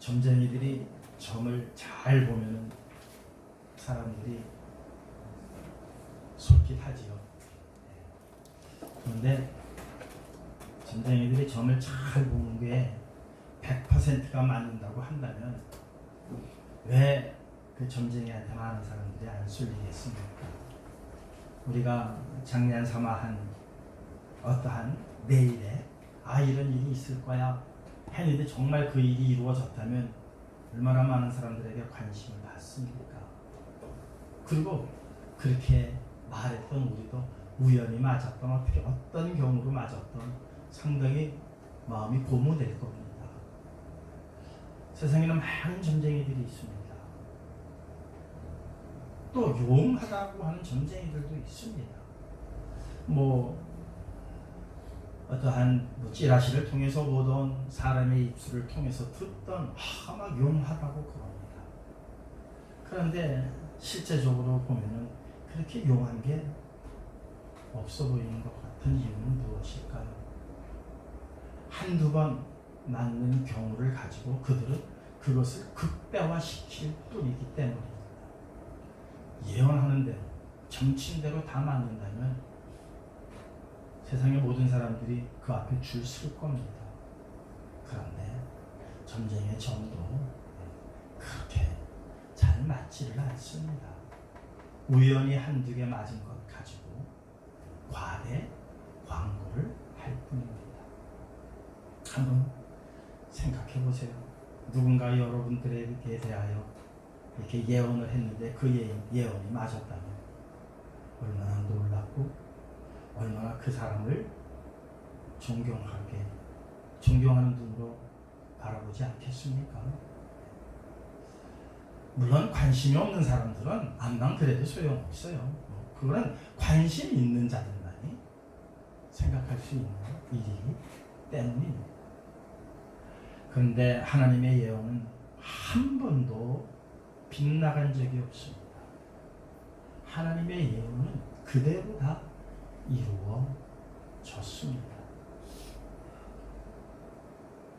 점쟁이들이 점을 잘 보면은 사람들이 솔깃하지요. 그런데 점쟁이들이 점을 잘 보는 게 100%가 맞는다고 한다면 왜 그 점쟁이한테 많은 사람들이 안 쏠리겠습니까? 우리가 장난 삼아한 어떠한 내일에 이런 일이 있을 거야 했는데 정말 그 일이 이루어졌다면 얼마나 많은 사람들에게 관심을 받습니까? 그리고 그렇게 말했던 우리도 우연히 맞았던 어떤 경우로 맞았던 상당히 마음이 고무될 겁니다. 세상에는 많은 점쟁이들이 있습니다. 또 용하다고 하는 점쟁이들도 있습니다. 어떠한 찌라시를 통해서 보던 사람의 입술을 통해서 듣던 막 용하다고 그럽니다. 그런데 실제적으로 보면은 그렇게 용한 게 없어 보이는 것 같은 이유는 무엇일까요? 한두 번 맞는 경우를 가지고 그들은 그것을 극대화시킬 뿐이기 때문입니다. 예언하는 대로 정친 대로 다 맞는다면 세상의 모든 사람들이 그 앞에 줄 설 겁니다. 그런데 점쟁이의 점도 그렇게 잘 맞지를 않습니다. 우연히 한두 개 맞은 것 가지고 과대 광고를 할 뿐입니다. 한번 생각해 보세요. 누군가 여러분들에게 대하여 이렇게 예언을 했는데 그 예언이 맞았다면 얼마나 놀랍고 얼마나 그 사람을 존경하는 눈으로 바라보지 않겠습니까? 물론 관심이 없는 사람들은 암만 그래도 소용없어요. 그거는 관심 있는 자들만이 생각할 수 있는 일이기 때문입니다. 그런데 하나님의 예언은 한 번도 빗나간 적이 없습니다. 하나님의 예언은 그대로 다 이루어졌습니다.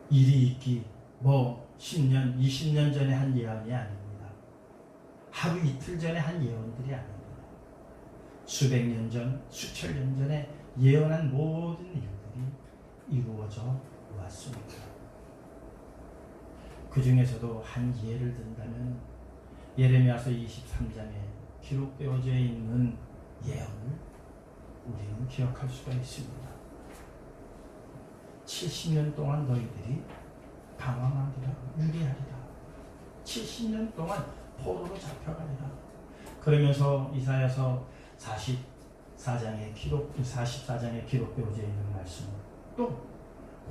일이 있기 10년, 20년 전에 한 예언이 아닙니다. 하루 이틀 전에 한 예언들이 아닙니다. 수백 년 전, 수천 년 전에 예언한 모든 일들이 이루어져 왔습니다. 그 중에서도 한 예를 든다면 예레미야서 23장에 기록되어져 있는 예언을 우리는 기억할 수가 있습니다. 70년 동안 너희들이 방황하리라, 유리하리라. 70년 동안 포로로 잡혀가리라. 그러면서 이사야서 44장에 기록되어져 있는 말씀은 또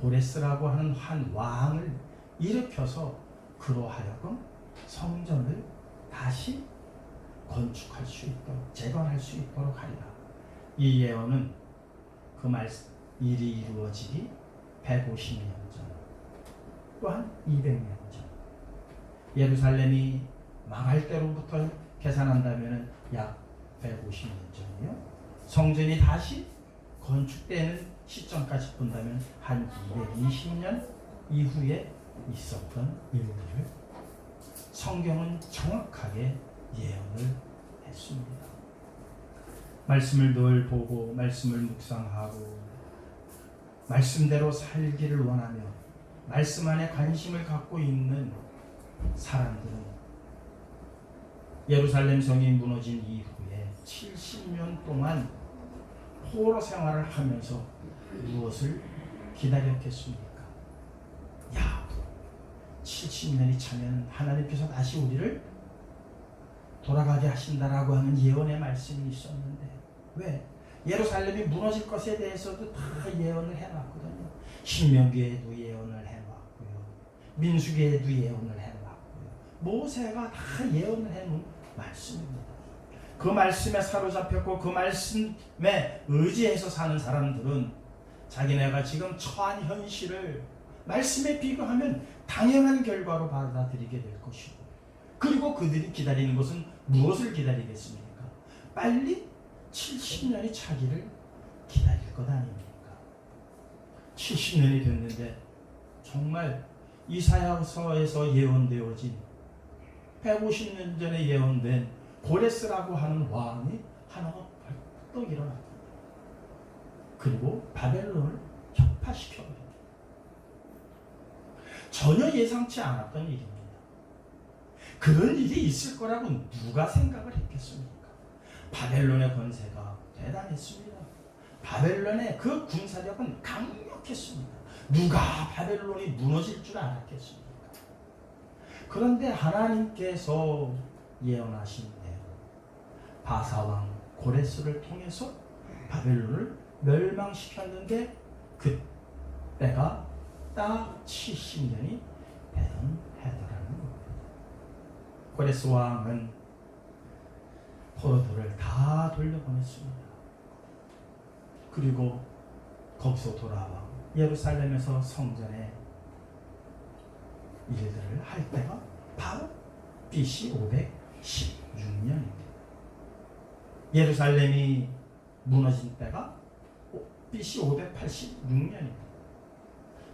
고레스라고 하는 한 왕을 일으켜서 그로 하여금 성전을 다시 건축할 수 있도록, 재건할 수 있도록 하리라. 이 예언은 그 일이 이루어지기 150년 전, 또한 200년 전, 예루살렘이 망할 때로부터 계산한다면 약 150년 전이요. 성전이 다시 건축되는 시점까지 본다면 한 220년 이후에 있었던 일들을 성경은 정확하게 예언을 했습니다. 말씀을 늘 보고 말씀을 묵상하고 말씀대로 살기를 원하며 말씀 안에 관심을 갖고 있는 사람들은 예루살렘 성이 무너진 이후에 70년 동안 포로 생활을 하면서 무엇을 기다렸겠습니까? 70년이 차면 하나님께서 다시 우리를 돌아가게 하신다라고 하는 예언의 말씀이 있었는데 왜? 예루살렘이 무너질 것에 대해서도 다 예언을 해놨거든요. 신명기에도 예언을 해놨고요. 민수기에도 예언을 해놨고요. 모세가 다 예언을 해놓은 말씀입니다. 그 말씀에 사로잡혔고 그 말씀에 의지해서 사는 사람들은 자기네가 지금 처한 현실을 말씀에 비교하면 당연한 결과로 받아들이게 될 것이고, 그리고 그들이 기다리는 것은 무엇을 기다리겠습니까? 빨리 70년이 차기를 기다릴 것 아닙니까? 70년이 됐는데 정말 이사야서에서 예언되어진 150년 전에 예언된 고레스라고 하는 왕이 하나가 벌떡 일어났다. 그리고 바벨론을 격파시켜버렸다. 전혀 예상치 않았던 일입니다. 그런 일이 있을 거라고 누가 생각을 했겠습니까? 바벨론의 권세가 대단했습니다. 바벨론의 그 군사력은 강력했습니다. 누가 바벨론이 무너질 줄 알았겠습니까? 그런데 하나님께서 예언하신 대로 바사왕 고레스를 통해서 바벨론을 멸망시켰는데 그때가 딱 70년이 되던 해더라는 겁니다. 고레스 왕은 포로들을 다 돌려보냈습니다. 그리고 거기서 돌아와 예루살렘에서 성전의 일들을 할 때가 바로 BC 516년입니다. 예루살렘이 무너진 때가 BC 586년입니다.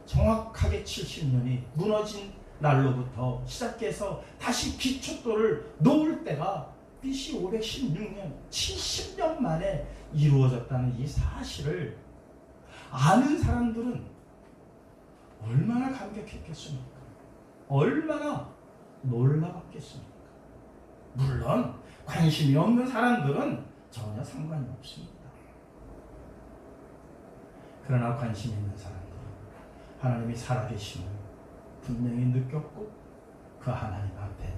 정확하게 70년이 무너진 날로부터 시작해서 다시 기초돌을 놓을 때가 BC 516년 70년 만에 이루어졌다는 이 사실을 아는 사람들은 얼마나 감격했겠습니까? 얼마나 놀라웠겠습니까? 물론 관심이 없는 사람들은 전혀 상관이 없습니다. 그러나 관심 있는 사람들은 하나님이 살아계심을 분명히 느꼈고 그 하나님 앞에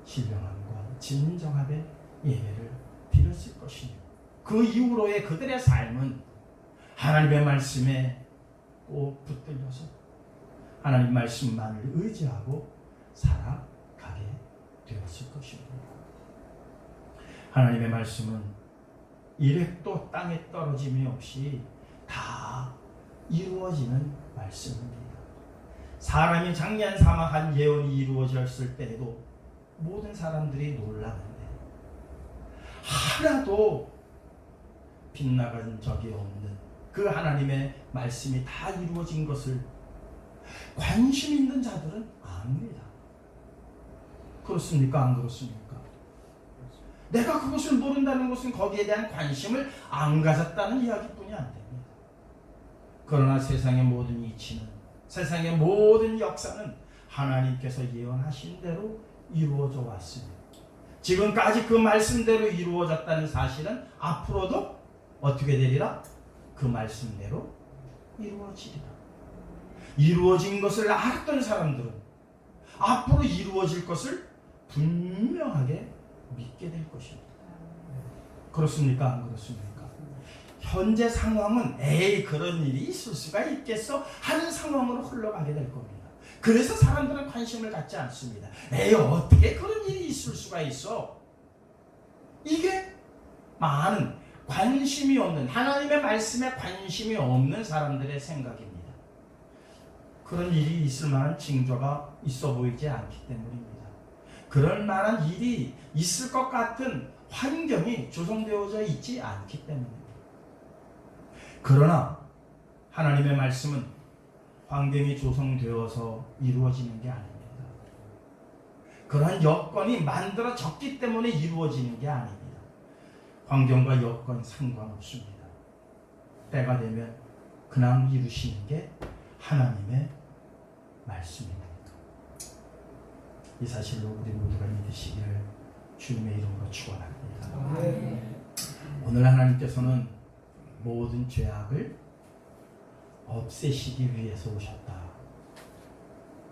신령함과 진정함의 예배를 드렸을 것이며 그 이후로의 그들의 삶은 하나님의 말씀에 꼭 붙들려서 하나님 말씀만을 의지하고 살아가게 되었을 것입니다. 하나님의 말씀은 일획도 땅에 떨어짐이 없이 다 이루어지는 말씀입니다. 사람이 장년 사망한 예언이 이루어졌을 때에도 모든 사람들이 놀라는데 하나도 빗나간 적이 없는 그 하나님의 말씀이 다 이루어진 것을 관심 있는 자들은 압니다. 그렇습니까? 안 그렇습니까? 내가 그것을 모른다는 것은 거기에 대한 관심을 안 가졌다는 이야기뿐이 안 됩니다. 그러나 세상의 모든 이치는, 세상의 모든 역사는 하나님께서 예언하신 대로 이루어져 왔습니다. 지금까지 그 말씀대로 이루어졌다는 사실은 앞으로도 어떻게 되리라? 그 말씀대로 이루어지리라. 이루어진 것을 알았던 사람들은 앞으로 이루어질 것을 분명하게 믿게 될 것입니다. 그렇습니까? 안 그렇습니까? 현재 상황은 에이 그런 일이 있을 수가 있겠어 하는 상황으로 흘러가게 될 겁니다. 그래서 사람들은 관심을 갖지 않습니다. 에이 어떻게 그런 일이 있을 수가 있어? 이게 많은 관심이 없는, 하나님의 말씀에 관심이 없는 사람들의 생각입니다. 그런 일이 있을 만한 징조가 있어 보이지 않기 때문입니다. 그럴 만한 일이 있을 것 같은 환경이 조성되어져 있지 않기 때문입니다. 그러나 하나님의 말씀은 환경이 조성되어서 이루어지는 게 아닙니다. 그러한 여건이 만들어졌기 때문에 이루어지는 게 아닙니다. 환경과 여건 상관없습니다. 때가 되면 그냥 이루시는 게 하나님의 말씀입니다. 이 사실로 우리 모두가 믿으시기를 주님의 이름으로 축원합니다. 오늘 하나님께서는 모든 죄악을 없애시기 위해서 오셨다.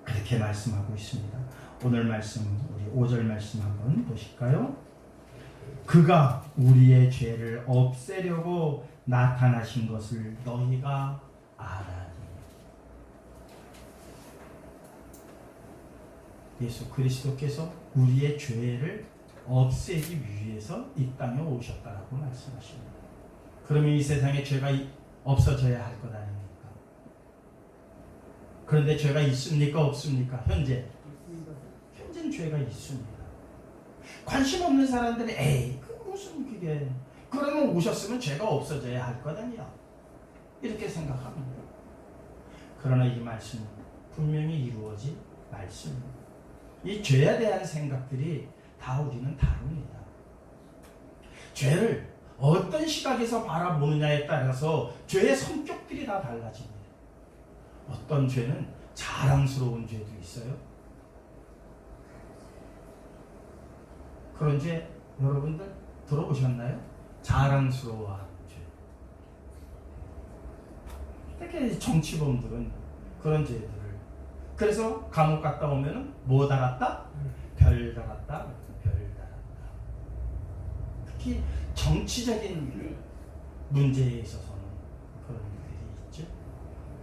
그렇게 말씀하고 있습니다. 오늘 말씀, 우리 5절 말씀 한번 보실까요? 그가 우리의 죄를 없애려고 나타나신 것을 너희가 아나니. 예수 그리스도께서 우리의 죄를 없애기 위해서 이 땅에 오셨다라고 말씀하십니다. 그러면 이 세상에 죄가 없어져야 할 것 아닙니까? 그런데 죄가 있습니까? 없습니까? 현재는 죄가 있습니다. 관심 없는 사람들은 에이 그 무슨 그게 그러면 오셨으면 죄가 없어져야 할 것 아니야 이렇게 생각합니다. 그러나 이 말씀은 분명히 이루어질 말씀입니다. 이 죄에 대한 생각들이 다 우리는 다릅니다. 죄를 어떤 시각에서 바라보느냐에 따라서 죄의 성격들이 다 달라집니다. 어떤 죄는 자랑스러운 죄도 있어요. 그런 죄 여러분들 들어보셨나요? 자랑스러워하는 죄. 특히 정치범들은 그런 죄들을, 그래서 감옥 갔다 오면은 뭐 달았다? 별 달았다. 별 달았다. 특히 정치적인 문제에 있어서는 그런 일들이 있죠.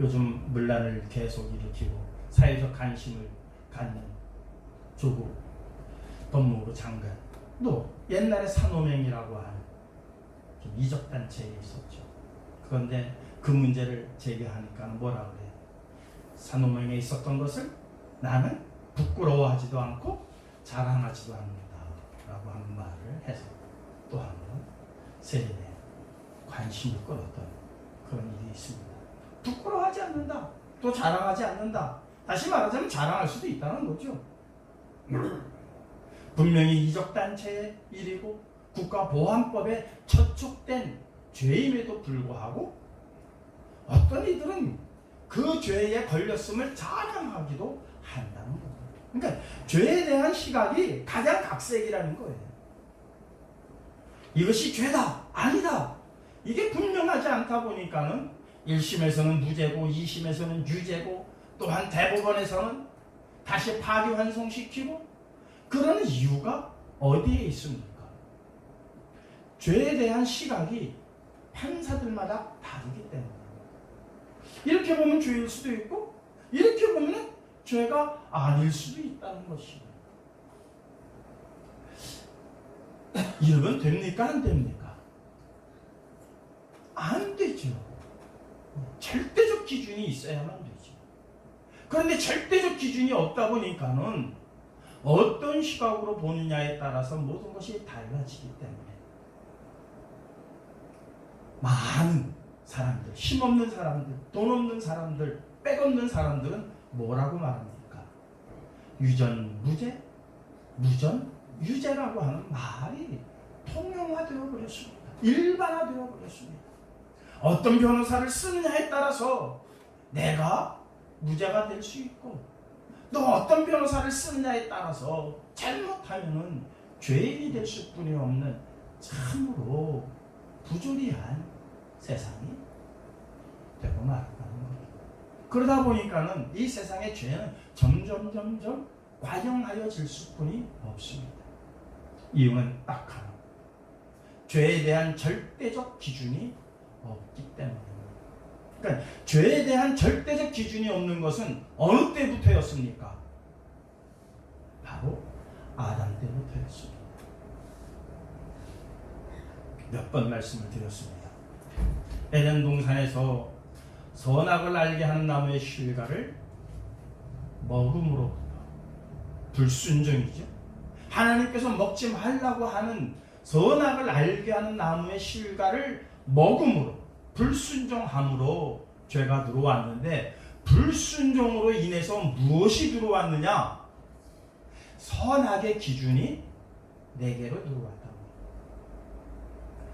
요즘 문란을 계속 일으키고 사회적 관심을 갖는 조국 법무부 장관, 또 옛날에 산호맹이라고 하는 좀 이적단체에 있었죠. 그런데 그 문제를 제기하니까 뭐라 그래요? 산호맹에 있었던 것을 나는 부끄러워하지도 않고 자랑하지도 않는다 라고 하는 말을 해서 또 한 번 세례에 관심을 끌었던 그런 일이 있습니다. 부끄러워하지 않는다, 또 자랑하지 않는다. 다시 말하자면 자랑할 수도 있다는 거죠. 분명히 이적단체의 일이고 국가보안법에 저촉된 죄임에도 불구하고 어떤 이들은 그 죄에 걸렸음을 자랑하기도 한다는 겁니다. 그러니까 죄에 대한 시각이 가장 각색이라는 거예요. 이것이 죄다, 아니다, 이게 분명하지 않다 보니까는 1심에서는 무죄고 2심에서는 유죄고 또한 대법원에서는 다시 파기환송시키고, 그런 이유가 어디에 있습니까? 죄에 대한 시각이 판사들마다 다르기 때문에 이렇게 보면 죄일 수도 있고 이렇게 보면 죄가 아닐 수도 있다는 것입니다. 이러면 됩니까? 안 됩니까? 안 되죠. 절대적 기준이 있어야만 되죠. 그런데 절대적 기준이 없다 보니까는 어떤 시각으로 보느냐에 따라서 모든 것이 달라지기 때문에 많은 사람들, 힘없는 사람들, 돈 없는 사람들, 백 없는 사람들은 뭐라고 말합니까? 유전무죄, 무전유죄라고 하는 말이 통용화되어 버렸습니다. 일반화되어 버렸습니다. 어떤 변호사를 쓰느냐에 따라서 내가 무죄가 될 수 있고, 또 어떤 변호사를 쓰느냐에 따라서 잘못하면은 죄인이 될 수뿐이 없는 참으로 부조리한 세상이 되고 말았다는 겁니다. 그러다 보니까는 이 세상의 죄는 점점 과경하여질 수뿐이 없습니다. 이유는 딱 하나, 죄에 대한 절대적 기준이 없기 때문입니다. 그러니까 죄에 대한 절대적 기준이 없는 것은 어느 때부터였습니까? 바로 아담 때부터였습니다. 몇 번 말씀을 드렸습니다. 에덴 동산에서 선악을 알게 하는 나무의 실과를 먹음으로부터, 불순종이죠. 하나님께서 먹지 말라고 하는 선악을 알게 하는 나무의 실과를 먹음으로, 불순종함으로 죄가 들어왔는데, 불순종으로 인해서 무엇이 들어왔느냐? 선악의 기준이 내게로 들어왔다.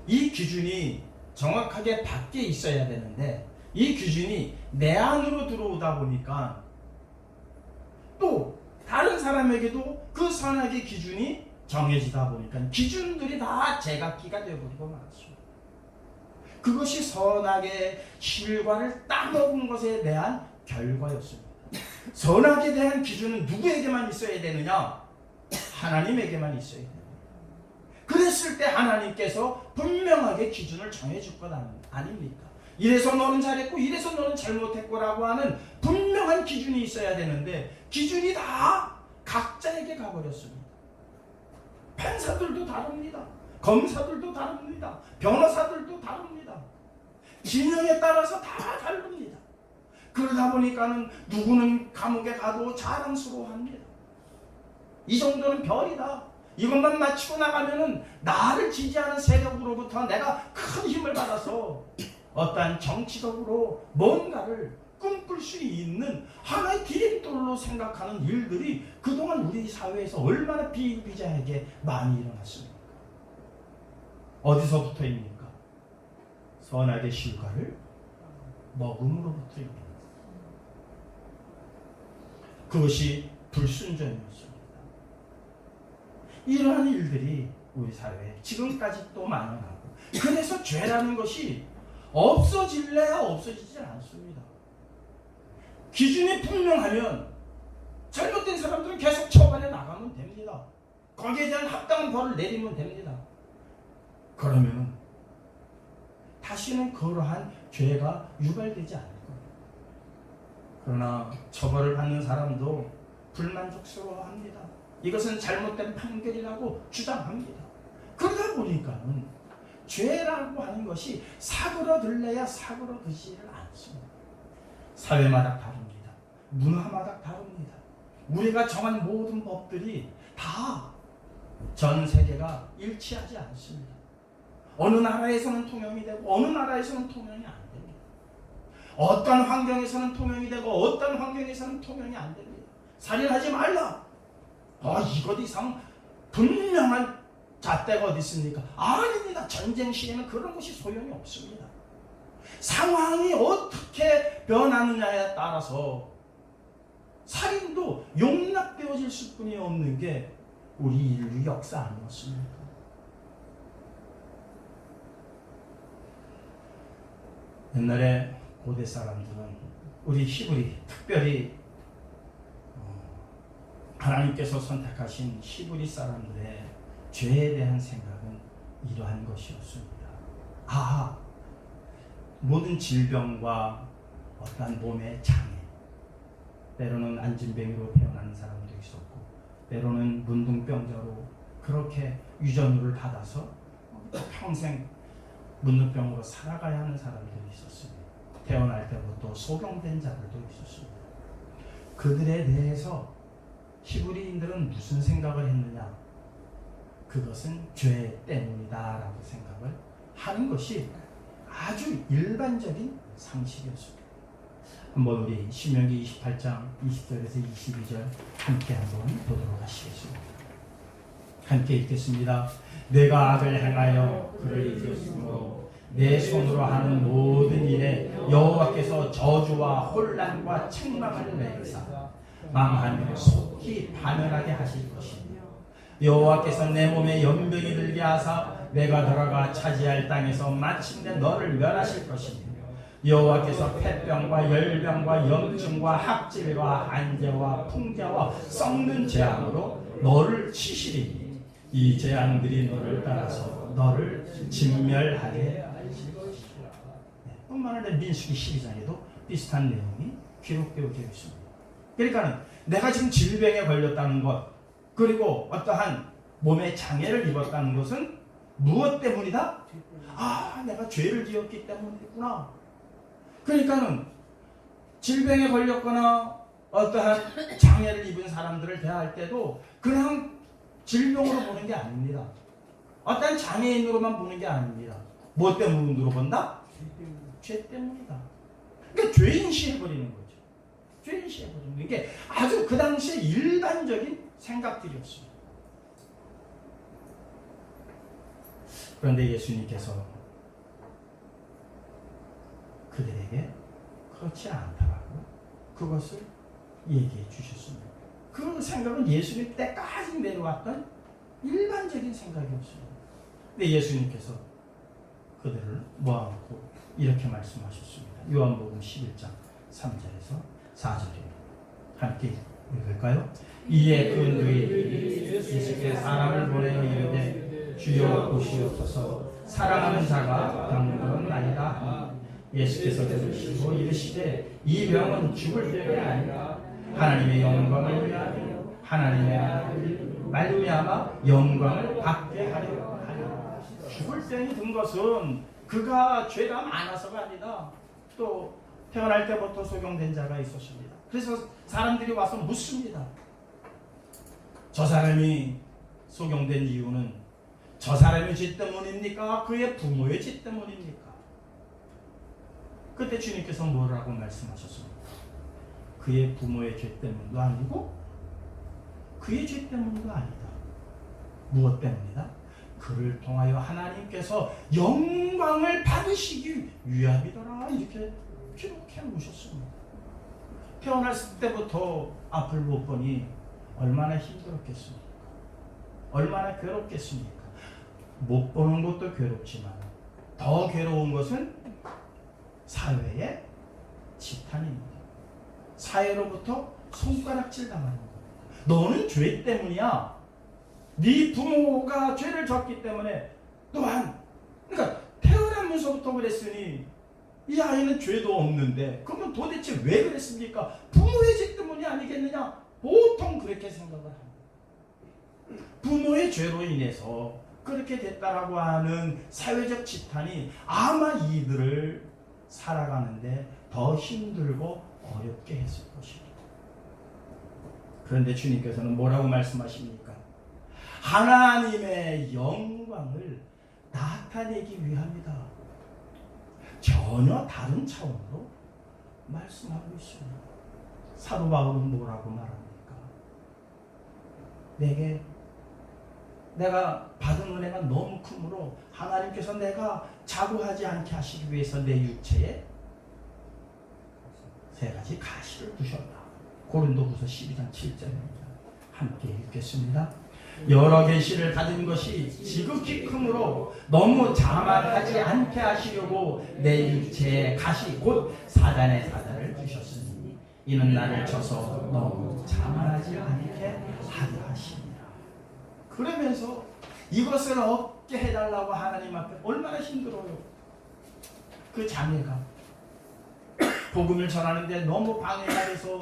이 기준이 정확하게 밖에 있어야 되는데 이 기준이 내 안으로 들어오다 보니까 또 다른 사람에게도 그 선악의 기준이 정해지다 보니까 기준들이 다 제각기가 되어버리고 말았습니다. 그것이 선악의 실과를 따먹은 것에 대한 결과였습니다. 선악에 대한 기준은 누구에게만 있어야 되느냐? 하나님에게만 있어야 됩니다. 그랬을 때 하나님께서 분명하게 기준을 정해줄 것 아닙니까? 이래서 너는 잘했고 이래서 너는 잘못했고 라고 하는 분명한 기준이 있어야 되는데 기준이 다 각자에게 가버렸습니다. 판사들도 다릅니다. 검사들도 다릅니다. 변호사들도 다릅니다. 진영에 따라서 다 다릅니다. 그러다 보니까는 누구는 감옥에 가도 자랑스러워합니다. 이 정도는 별이다. 이것만 마치고 나가면은 나를 지지하는 세력으로부터 내가 큰 힘을 받아서 어떠한 정치적으로 뭔가를 꿈꿀 수 있는 하나의 디딤돌로 생각하는 일들이 그동안 우리 사회에서 얼마나 비일비재하게 많이 일어났습니까? 어디서부터입니까? 선악의 실과를 먹음으로부터입니다. 그것이 불순종이었습니다. 이러한 일들이 우리 사회에 지금까지 또 만연하고, 그래서 죄라는 것이 없어질래야 없어지지 않습니다. 기준이 분명하면 잘못된 사람들은 계속 처벌해 나가면 됩니다. 거기에 대한 합당한 벌을 내리면 됩니다. 그러면 다시는 그러한 죄가 유발되지 않을 겁니다. 그러나 처벌을 받는 사람도 불만족스러워합니다. 이것은 잘못된 판결이라고 주장합니다. 그러다 보니까는 죄라고 하는 것이 사그러들래야 사그러들지를 않습니다. 사회마다 다릅니다. 문화마다 다릅니다. 우리가 정한 모든 법들이 다 전 세계가 일치하지 않습니다. 어느 나라에서는 통용이 되고 어느 나라에서는 통용이 안 됩니다. 어떤 환경에서는 통용이 되고 어떤 환경에서는 통용이 안 됩니다. 살인하지 말라. 이것 이상 분명한 잣대가 어디 있습니까? 아닙니다. 전쟁 시에는 그런 것이 소용이 없습니다. 상황이 어떻게 변하느냐에 따라서 살인도 용납되어질 뿐이 없는 게 우리 인류 역사 아니었습니까? 옛날에 고대 사람들은, 우리 히브리, 특별히 하나님께서 선택하신 히브리 사람들의 죄에 대한 생각은 이러한 것이었습니다. 모든 질병과 어떠한 몸의 장애, 때로는 안진뱅이로 태어나는 사람도 있었고, 때로는 문둥병자로 그렇게 유전우를 받아서 평생 문둥병으로 살아가야 하는 사람들이 있었습니다. 태어날 때부터 소경된 자들도 있었습니다. 그들에 대해서 히브리인들은 무슨 생각을 했느냐? 그것은 죄 때문이다라고 생각을 하는 것이 아주 일반적인 상식이었습니다. 한번 우리 신명기 28장 20절에서 22절 함께 한번 보도록 하시겠습니다. 함께 읽겠습니다. 내가 악을 행하여 그를 이겼으므로 내 손으로 하는 모든 일에 여호와께서 저주와 혼란과 책망을 내리사 망하며 속히 파멸하게 하실 것이며, 여호와께서 내 몸에 연병이 들게 하사 내가 들어가 차지할 땅에서 마침내 너를 멸하실 것이며, 여호와께서 폐병과 열병과 염증과 학질과 한재와 풍자와 썩는 재앙으로 너를 치시리니 이 재앙들이 너를 따라서 너를 진멸하게 하실 것이라. 뿐만 아니라 민수기 12장에도 비슷한 내용이 기록되어져 있습니다. 그러니까 내가 지금 질병에 걸렸다는 것, 그리고 어떠한 몸에 장애를 입었다는 것은 무엇 때문이다? 내가 죄를 지었기 때문이구나. 그러니까는 질병에 걸렸거나 어떠한 장애를 입은 사람들을 대할 때도 그냥 질병으로 보는 게 아닙니다. 어떤 장애인으로만 보는 게 아닙니다. 뭐 때문으로 본다? 죄 때문이다. 그러니까 죄인시해버리는 거죠. 죄인시해버리는 게 이게 아주 그 당시에 일반적인 생각들이었습니다. 그런데 예수님께서 그들에게 그렇지 않다라고 그것을 얘기해 주셨습니다. 그 생각은 예수님 때까지 내려왔던 일반적인 생각이었습니다. 근데 예수님께서 그들을 모아놓고 이렇게 말씀하셨습니다. 요한복음 11장 3절에서 4절입니다. 함께 읽을까요? 이에 그 너희들이 예수께 사람을 보내어 이르되 주여 보시옵소서, 사랑하는 자가 병든 아니다. 예수께서 들으시고 이르시되 이 병은 죽을 병이 아니라 하나님의 영광을 위하여 하나님의 아들이 말미암아 영광을 받게 하려 하리라. 죽을 병이 든 것은 그가 죄가 많아서가 아니라 또 태어날 때부터 소경된 자가 있었습니다. 그래서 사람들이 와서 묻습니다. 저 사람이 소경된 이유는 저 사람의 죄 때문입니까? 그의 부모의 죄 때문입니까? 그때 주님께서 뭐라고 말씀하셨습니까? 그의 부모의 죄 때문도 아니고 그의 죄 때문도 아니다. 무엇 때문이다? 그를 통하여 하나님께서 영광을 받으시기 위함이더라. 이렇게 기록해 놓으셨습니다. 태어났을 때부터 앞을 못 보니 얼마나 힘들었겠습니까? 얼마나 괴롭겠습니까? 못 보는 것도 괴롭지만 더 괴로운 것은 사회의 지탄입니다. 사회로부터 손가락질 당하는 겁니다. 너는 죄 때문이야. 네 부모가 죄를 졌기 때문에 또한, 그러니까 태어나면서부터 그랬으니 이 아이는 죄도 없는데 그러면 도대체 왜 그랬습니까? 부모의 죄 때문이 아니겠느냐? 보통 그렇게 생각을 합니다. 부모의 죄로 인해서 그렇게 됐다라고 하는 사회적 지탄이 아마 이들을 살아가는데 더 힘들고 어렵게 했을 것입니다. 그런데 주님께서는 뭐라고 말씀하십니까? 하나님의 영광을 나타내기 위함이다. 전혀 다른 차원으로 말씀하고 있습니다. 사도 바울은 뭐라고 말합니까? 내가 받은 은혜가 너무 크므로 하나님께서 내가 자고하지 않게 하시기 위해서 내 육체에 3가지 가시를 두셨다. 고린도후서 12장 7절입니다. 함께 읽겠습니다. 여러 계시를 받은 것이 지극히 크므로 너무 자만하지 않게 하시려고 내 육체에 가시 곧 사단의 사자를 주셨으니 이는 나를 쳐서 너무 자만하지 않게 하려 하시니라. 그러면서 이것을 얻게 해달라고 하나님 앞에 얼마나 힘들어요. 그 자매가 복음을 전하는데 너무 방해가 돼서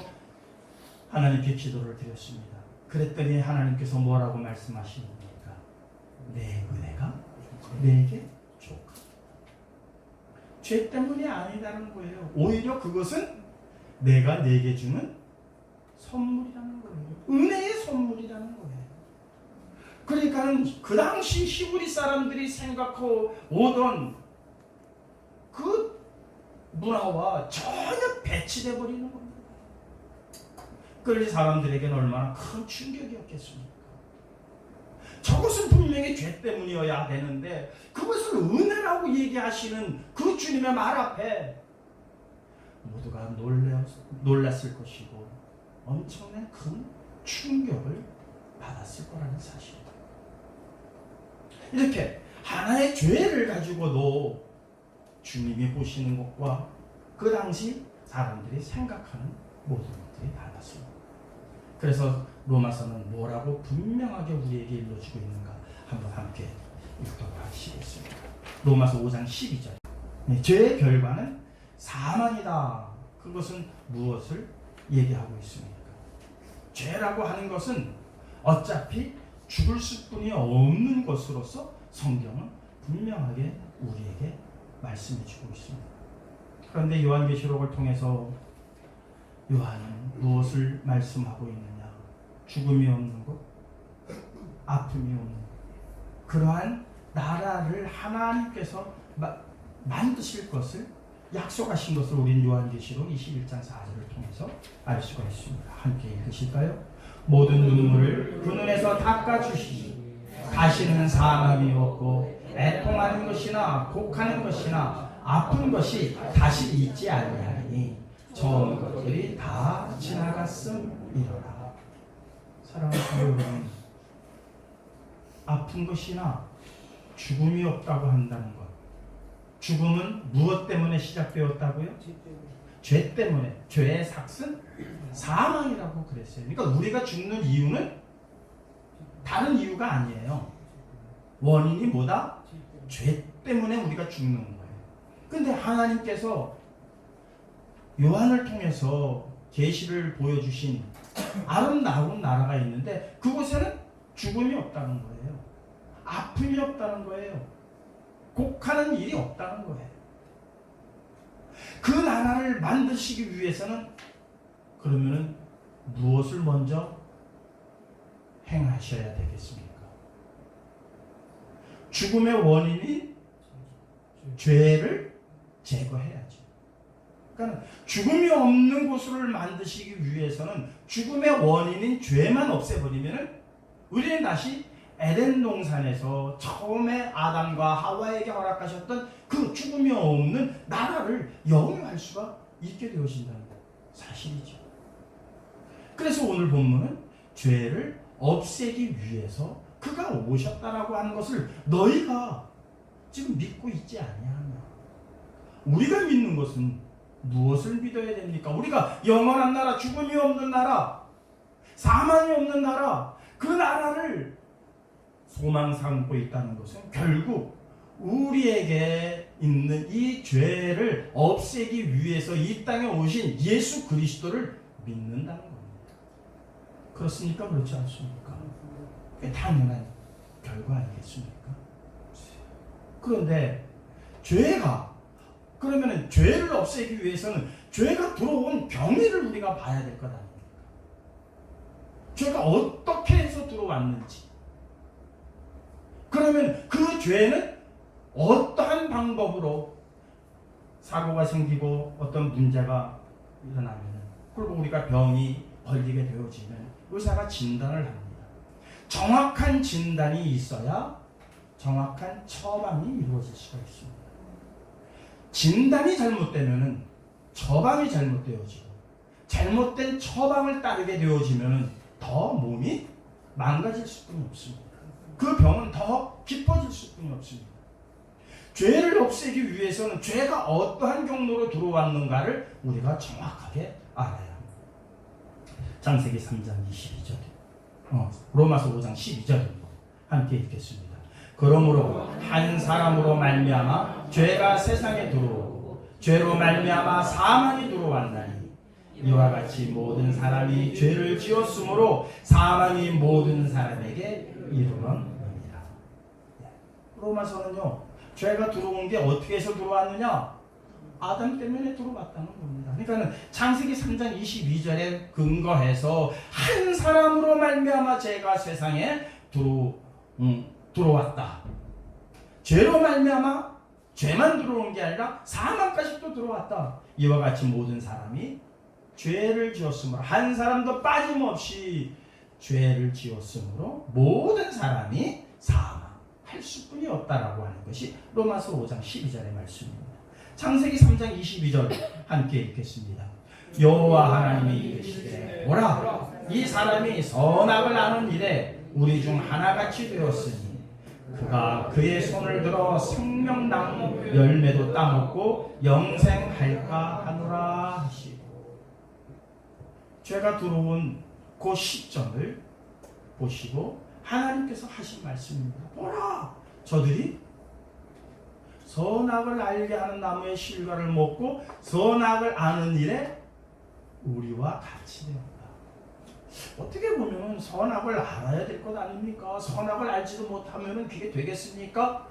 하나님께 기도를 드렸습니다. 그랬더니 하나님께서 뭐라고 말씀하시는가? 내 은혜가 내게 족하다. 죄 때문이 아니라는 거예요. 오히려 그것은 내가 내게 주는 선물이라는 거예요. 은혜의 선물이라는 거예요. 그러니까 그 당시 히브리 사람들이 생각하고 오던 그 문화와 전혀 배치돼 버리는 겁니다. 그러니 사람들에게는 얼마나 큰 충격이었겠습니까? 저것은 분명히 죄 때문이어야 되는데 그것을 은혜라고 얘기하시는 그 주님의 말 앞에 모두가 놀랐을 것이고 엄청난 큰 충격을 받았을 거라는 사실입니다. 이렇게 하나의 죄를 가지고도 주님이 보시는 것과 그 당시 사람들이 생각하는 모든 것들이 달랐습니다. 그래서 로마서는 뭐라고 분명하게 우리에게 일러주고 있는가 한번 함께 읽도록 하시겠습니다. 로마서 5장 12절. 죄의 결과는 사망이다. 그것은 무엇을 얘기하고 있습니까? 죄라고 하는 것은 어차피 죽을 수뿐이 없는 것으로서 성경은 분명하게 우리에게 말씀해 주고 있습니다. 그런데 요한계시록을 통해서 요한은 무엇을 말씀하고 있느냐? 죽음이 없는 것, 아픔이 없는 것, 그러한 나라를 하나님께서 만드실 것을 약속하신 것을 우리는 요한계시록 21장 4절을 통해서 알 수가 있습니다. 함께 읽으실까요? 모든 눈물을 그 눈에서 닦아주시니 다시는 사망이 없고 애통하는 것이나 곡하는 것이나 아픈 것이 다시 있지 아니하니 처음 것들이 다 지나갔음이로라. 사랑하는 여러분, 아픈 것이나 죽음이 없다고 한다는 것, 죽음은 무엇 때문에 시작되었다고요? 죄 때문에. 죄의 삭은 사망이라고 그랬어요. 그러니까 우리가 죽는 이유는 다른 이유가 아니에요. 원인이 뭐다? 죄 때문에 우리가 죽는 거예요. 근데 하나님께서 요한을 통해서 계시를 보여주신 아름다운 나라가 있는데 그곳에는 죽음이 없다는 거예요. 아픔이 없다는 거예요. 곡하는 일이 없다는 거예요. 그 나라를 만드시기 위해서는 그러면은 무엇을 먼저 행하셔야 되겠습니까? 죽음의 원인인 죄를 제거해야죠. 그러니까 죽음이 없는 곳을 만드시기 위해서는 죽음의 원인인 죄만 없애버리면 우리는 다시 에덴 동산에서 처음에 아담과 하와에게 허락하셨던 그 죽음이 없는 나라를 영유할 수가 있게 되어진다는 사실이죠. 그래서 오늘 본문은 죄를 없애기 위해서 그가 오셨다라고 하는 것을 너희가 지금 믿고 있지 아니하냐. 우리가 믿는 것은 무엇을 믿어야 됩니까? 우리가 영원한 나라, 죽음이 없는 나라, 사망이 없는 나라, 그 나라를 소망 삼고 있다는 것은 결국 우리에게 있는 이 죄를 없애기 위해서 이 땅에 오신 예수 그리스도를 믿는다는 겁니다. 그렇습니까? 그렇지 않습니까? 당연한 결과 아니겠습니까? 그런데 죄가, 그러면 죄를 없애기 위해서는 죄가 들어온 경위를 우리가 봐야 될 것 아닙니까? 죄가 어떻게 해서 들어왔는지, 그러면 그 죄는 어떠한 방법으로 사고가 생기고 어떤 문제가 일어나면, 그리고 우리가 병이 걸리게 되어지면 의사가 진단을 합니다. 정확한 진단이 있어야 정확한 처방이 이루어질 수가 있습니다. 진단이 잘못되면 처방이 잘못되어지고, 잘못된 처방을 따르게 되어지면 더 몸이 망가질 수뿐이 없습니다. 그 병은 더 깊어질 수뿐이 없습니다. 죄를 없애기 위해서는 죄가 어떠한 경로로 들어왔는가를 우리가 정확하게 알아야 합니다. 창세기 3장 22절, 로마서 5장 12절입니다. 함께 읽겠습니다. 그러므로 한 사람으로 말미암아 죄가 세상에 들어오고 죄로 말미암아 사망이 들어왔나니 이와 같이 모든 사람이 죄를 지었으므로 사망이 모든 사람에게 이르렀느니라. 로마서는요, 죄가 들어온 게 어떻게 해서 들어왔느냐? 아담 때문에 들어왔다는 겁니다. 그러니까 창세기 3장 22절에 근거해서 한 사람으로 말미암아 죄가 세상에 들어왔다. 죄로 말미암아 죄만 들어온 게 아니라 사망까지 또 들어왔다. 이와 같이 모든 사람이 죄를 지었으므로, 한 사람도 빠짐없이 죄를 지었으므로 모든 사람이 사망할 수뿐이 없다라고 하는 것이 로마서 5장 12절의 말씀입니다. 창세기 3장 22절 함께 읽겠습니다. 여호와 하나님이 이르시되 보라, 이 사람이 선악을 아는 일에 우리 중 하나같이 되었으니 그가 그의 손을 들어 생명나무 열매도 따먹고 영생할까 하노라 하시고, 죄가 들어온 그 시점을 보시고 하나님께서 하신 말씀입니다. 보라, 저들이 선악을 알게 하는 나무의 실과를 먹고 선악을 아는 일에 우리와 같이 되었다. 어떻게 보면 선악을 알아야 될 것 아닙니까? 선악을 알지도 못하면 그게 되겠습니까?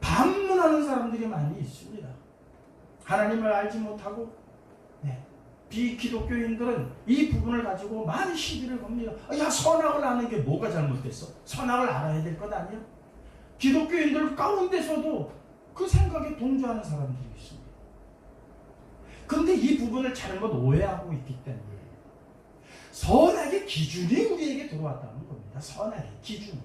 반문하는 사람들이 많이 있습니다. 하나님을 알지 못하고, 비기독교인들은 이 부분을 가지고 많이 시비를 겁니다. 야, 선악을 아는 게 뭐가 잘못됐어? 선악을 알아야 될 것 아니야? 기독교인들 가운데서도 그 생각에 동조하는 사람들이 있습니다. 그런데 이 부분을 잘못 오해하고 있기 때문에 선악의 기준이 우리에게 들어왔다는 겁니다. 선악의 기준이.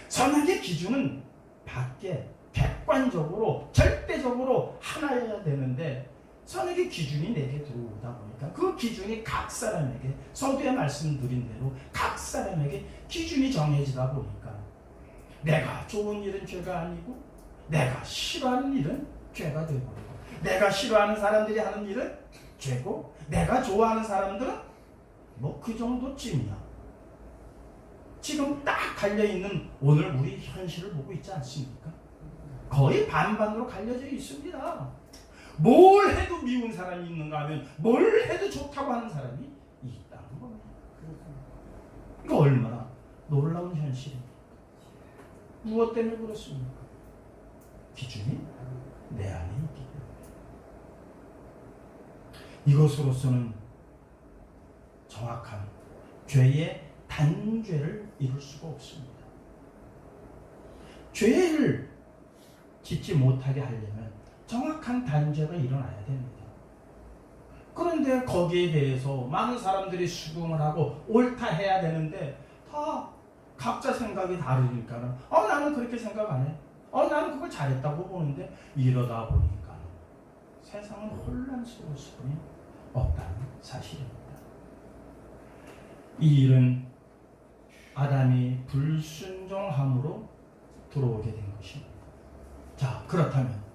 선악의 기준은 밖에 객관적으로 절대적으로 하나여야 되는데, 선악의 기준이 내게 들어오다 보니까 그 기준이 각 사람에게, 서두에 말씀드린 대로 각 사람에게 기준이 정해지다 보니까 내가 좋은 일은 죄가 아니고 내가 싫어하는 일은 죄가 되어버리고, 내가 싫어하는 사람들이 하는 일은 죄고 내가 좋아하는 사람들은 뭐 그 정도쯤이야. 지금 딱 갈려있는 오늘 우리 현실을 보고 있지 않습니까? 거의 반반으로 갈려져 있습니다. 뭘 해도 미운 사람이 있는가 하면 뭘 해도 좋다고 하는 사람이 있다는 겁니다. 이거 얼마나 놀라운 현실입니까? 무엇 때문에 그렇습니까? 기준이 내 안에 있기 때문에. 이것으로서는 정확한 죄의 단죄를 이룰 수가 없습니다. 죄를 짓지 못하게 하려면 정확한 단죄가 일어나야 됩니다. 그런데 거기에 대해서 많은 사람들이 수긍을 하고 옳다 해야 되는데 다 각자 생각이 다르니까는 나는 그렇게 생각 안 해. 나는 그걸 잘했다고 보는데 이러다 보니까 세상은 혼란스러울 수뿐이 없다는 사실입니다. 이 일은 아담이 불순종함으로 들어오게 된 것입니다. 자, 그렇다면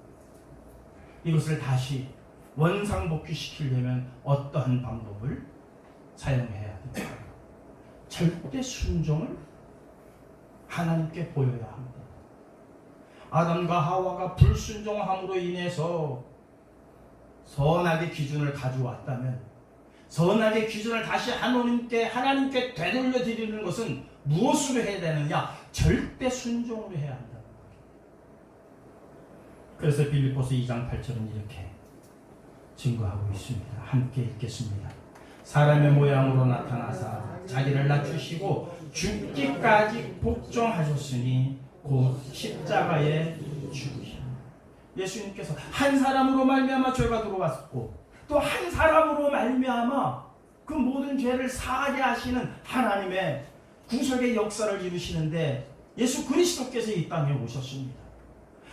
이것을 다시 원상복귀시키려면 어떠한 방법을 사용해야 됩니까? 절대 순종을 하나님께 보여야 합니다. 아담과 하와가 불순종함으로 인해서 선악의 기준을 가져왔다면 선악의 기준을 다시 하나님께 되돌려 드리는 것은 무엇으로 해야 되느냐? 절대 순종으로 해야 한다. 그래서 빌립보서 2장 8절은 이렇게 증거하고 있습니다. 함께 읽겠습니다. 사람의 모양으로 나타나사 자기를 낮추시고 죽기까지 복종하셨으니 곧 십자가에 죽으시라. 예수님께서 한 사람으로 말미암아 죄가 들어왔고 또 한 사람으로 말미암아 그 모든 죄를 사하게 하시는 하나님의 구속의 역사를 이루시는데 예수 그리스도께서 이 땅에 오셨습니다.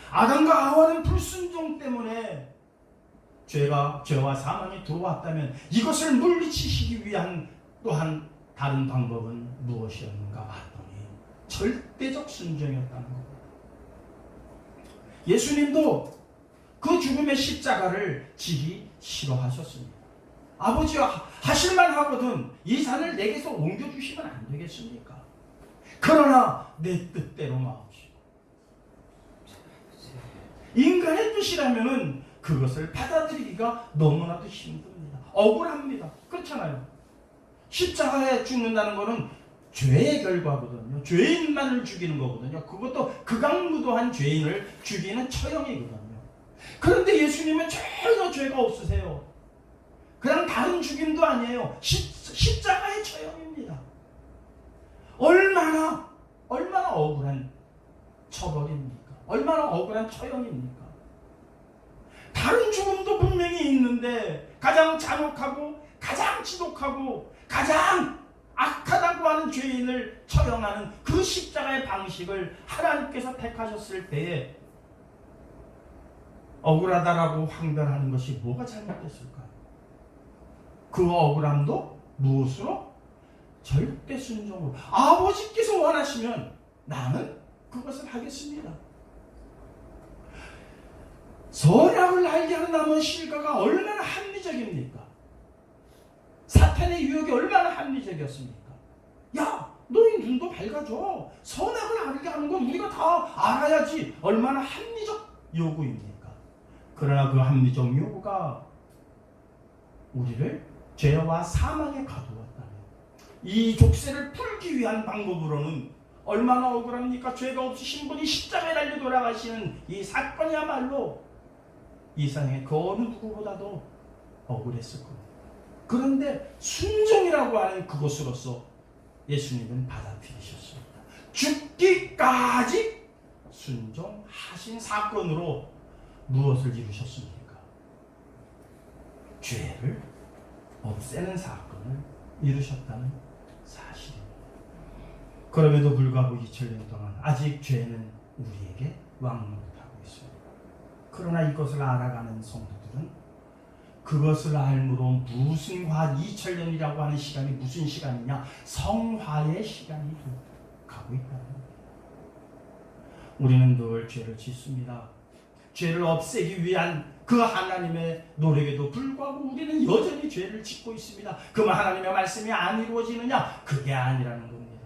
아담과 하와는 불순종 때문에 죄와 사망이 들어왔다면 이것을 물리치시기 위한 또한 다른 방법은 무엇이었는가 봤더니 절대적 순종이었다는 겁니다. 예수님도 그 죽음의 십자가를 지기 싫어하셨습니다. 아버지와 하실만 하거든 이 산을 내게서 옮겨주시면 안 되겠습니까? 그러나 내 뜻대로 마옵시고 인간의 뜻이라면은 그것을 받아들이기가 너무나도 힘듭니다. 억울합니다. 그렇잖아요. 십자가에 죽는다는 것은 죄의 결과거든요. 죄인만을 죽이는 거거든요. 그것도 극악무도한 죄인을 죽이는 처형이거든요. 그런데 예수님은 전혀 죄가 없으세요. 그냥 다른 죽임도 아니에요. 십자가의 처형입니다. 얼마나 억울한 처벌입니까? 얼마나 억울한 처형입니까? 다른 죽음도 분명히 있는데 가장 잔혹하고 가장 지독하고 가장 악하다고 하는 죄인을 처형하는 그 십자가의 방식을 하나님께서 택하셨을 때에 억울하다라고 황변하는 것이 뭐가 잘못됐을까요? 그 억울함도 무엇으로? 절대 순종으로. 아버지께서 원하시면 나는 그것을 하겠습니다. 선악을 알게 하는 남은 실과가 얼마나 합리적입니까? 사탄의 유혹이 얼마나 합리적이었습니까? 야, 너희 눈도 밝아져. 선악을 알게 하는 건 우리가 다 알아야지. 얼마나 합리적 요구입니까? 그러나 그 합리적 요구가 우리를 죄와 사망에 가두었다면 이 족쇄를 풀기 위한 방법으로는 얼마나 억울합니까? 죄가 없으신 분이 십자가에 달려 돌아가시는 이 사건이야말로 이 세상에 그 어느 누구보다도 억울했을 겁니다. 그런데 순종이라고 하는 그것으로서 예수님은 받아들이셨습니다. 죽기까지 순종하신 사건으로 무엇을 이루셨습니까? 죄를 없애는 사건을 이루셨다는 사실입니다. 그럼에도 불구하고 2000년 동안 아직 죄는 우리에게 왕노릇하고 있습니다. 그러나 이것을 알아가는 성도들은 그것을 알므로 무슨 2000년이라고 하는 시간이 무슨 시간이냐? 성화의 시간이 가고 있다는 겁니다. 우리는 늘 죄를 짓습니다. 죄를 없애기 위한 그 하나님의 노력에도 불구하고 우리는 여전히 죄를 짓고 있습니다. 그러면 하나님의 말씀이 안 이루어지느냐? 그게 아니라는 겁니다.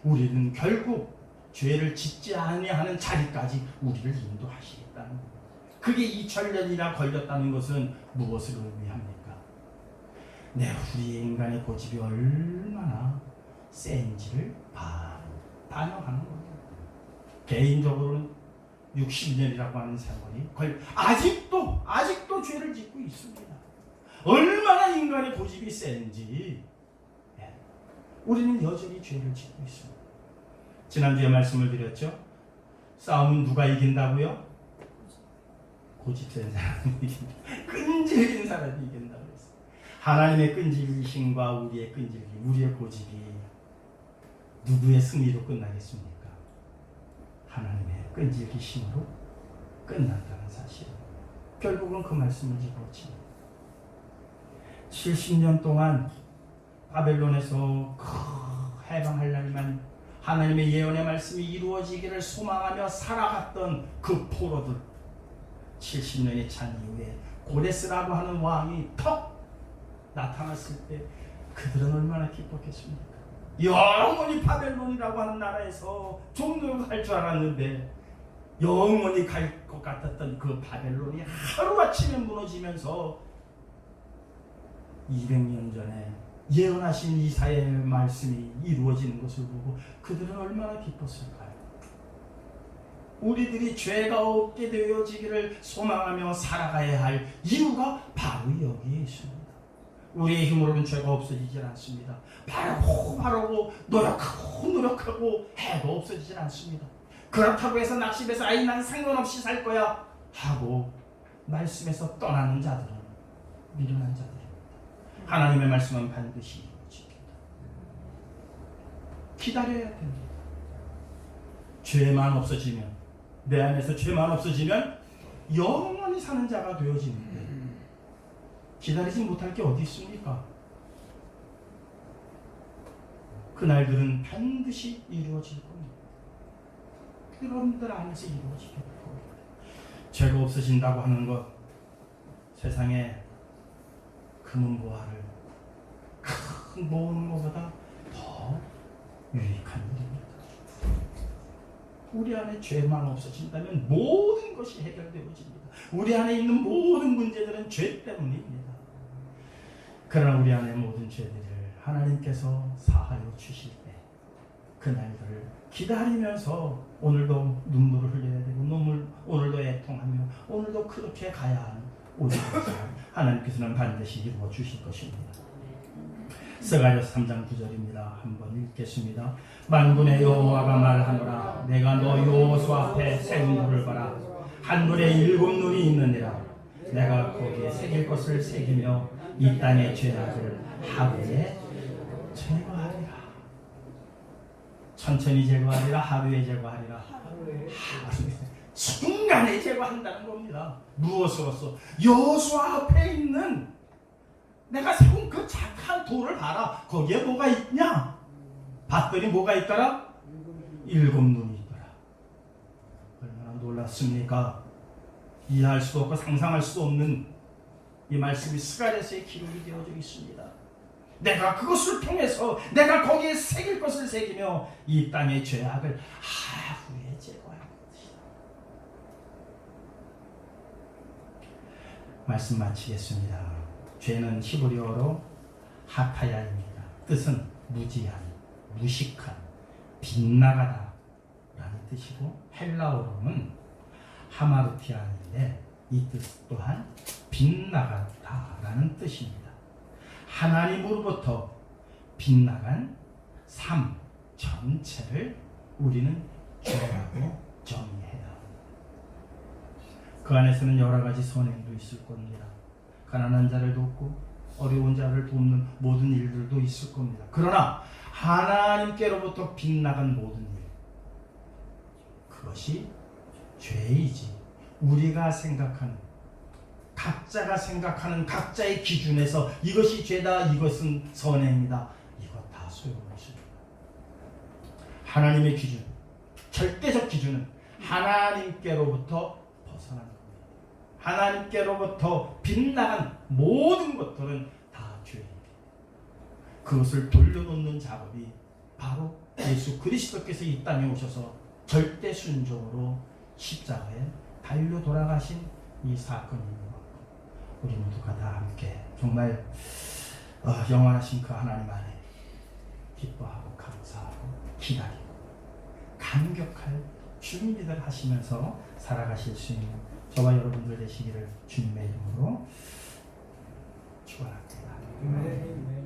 우리는 결국 죄를 짓지 아니하는 자리까지 우리를 인도하시겠다는 겁니다. 그게 2000년이나 걸렸다는 것은 무엇을 의미합니까? 우리의 인간의 고집이 얼마나 센지를 반영하는 겁니다. 개인적으로는 60년이라고 하는 세월이 아직도 죄를 짓고 있습니다. 얼마나 인간의 고집이 센지 우리는 여전히 죄를 짓고 있습니다. 지난주에 말씀을 드렸죠. 싸움은 누가 이긴다고요? 고집센 사람이 이긴다. 끈질긴 사람이 이긴다고 했어요. 하나님의 끈질기심과 우리의 끈질김, 우리의 고집이 누구의 승리로 끝나겠습니까? 하나님의 끈질기심으로 끝난다는 사실. 결국은 그 말씀을 집어치고 70년 동안 바벨론에서 해방할 날만 하나님의 예언의 말씀이 이루어지기를 소망하며 살아갔던 그 포로들, 70년이 찬 이후에 고레스라고 하는 왕이 턱 나타났을 때 그들은 얼마나 기뻤겠습니까? 영원히 바벨론이라고 하는 나라에서 종노역할 줄 알았는데 영원히 갈 것 같았던 그 바벨론이 하루아침에 무너지면서 200년 전에 예언하신 이사야의 말씀이 이루어지는 것을 보고 그들은 얼마나 기뻤을까요? 우리들이 죄가 없게 되어지기를 소망하며 살아가야 할 이유가 바로 여기에 있습니다. 우리의 힘으로는 죄가 없어지질 않습니다. 바르고 노력하고 해도 없어지질 않습니다. 그렇다고 해서 낙심해서 아이 난 상관없이 살 거야 하고 말씀에서 떠나는 자들은 미련한 자들입니다. 하나님의 말씀은 반드시 이루어집니다. 기다려야 됩니다. 죄만 없어지면, 내 안에서 죄만 없어지면 영원히 사는 자가 되어지는데 기다리지 못할 게 어디 있습니까? 그 날들은 반드시 이루어질 겁니다. 여러분들 안에서 이루어지게 될 겁니다. 죄가 없어진다고 하는 것, 세상에 금은보화를 큰 모으는 것보다 더 유익한 일입니다. 우리 안에 죄만 없어진다면 모든 것이 해결되어집니다. 우리 안에 있는 모든 문제들은 죄 때문입니다. 그러나 우리 안에 모든 죄들을 하나님께서 사하여 주실 때 그날들을 기다리면서 오늘도 눈물을 흘려야 되고 오늘도 애통하며 오늘도 그렇게 가야 하는 우리 하나님께서는 반드시 이루어 주실 것입니다. 스가랴서 3장 9절입니다. 한번 읽겠습니다. 만군의 여호와가 말하노라 내가 너 여호수 앞에 새 눈을 봐라 하늘에 7 눈이 있느니라 내가 거기에 새길 것을 새기며 이 땅의 죄악을 하루에 제거하리라. 천천히 제거하리라. 하루에 제거하리라. 하루에 순간에 제거한다는 겁니다. 무엇으로서? 여호수 앞에 있는 내가 세운 그 착한 돌을 봐라. 거기에 뭐가 있냐? 봤더니 뭐가 있더라? 7 눈이 있더라. 얼마나 놀랐습니까? 이해할 수도 없고 상상할 수도 없는 이 말씀이 스가랴서에 기록이 되어져 있습니다. 내가 그것을 통해서 내가 거기에 새길 것을 새기며 이 땅의 죄악을 하루에 제거할 것이다. 말씀 마치겠습니다. 죄는 히브리어로 하타야입니다. 뜻은 무지한, 무식한, 빗나가다 라는 뜻이고 헬라어로는 하마르티아인데 이 뜻 또한 빗나갔다 라는 뜻입니다. 하나님으로부터 빗나간 삶 전체를 우리는 죄라고 정의해야 합니다. 그 안에서는 여러 가지 선행도 있을 겁니다. 가난한 자를 돕고 어려운 자를 돕는 모든 일들도 있을 겁니다. 그러나 하나님께로부터 빗나간 모든 일, 그것이 죄이지. 우리가 생각하는, 각자가 생각하는 각자의 기준에서 이것이 죄다, 이것은 선행이다, 이것 다 소용없습니다. 하나님의 기준, 절대적 기준은 하나님께로부터 벗어난 겁니다. 하나님께로부터 빗나간 모든 것들은 다 죄입니다. 그것을 돌려놓는 작업이 바로 예수 그리스도께서 이 땅에 오셔서 절대 순종으로 십자가에 달려 돌아가신 이 사건인 것 같고, 우리 모두가 다 함께 정말 영원하신 그 하나님 안에 기뻐하고 감사하고 기다리고 감격할 준비들 하시면서 살아가실 수 있는 저와 여러분들 되시기를 주님의 이름으로 축원합니다.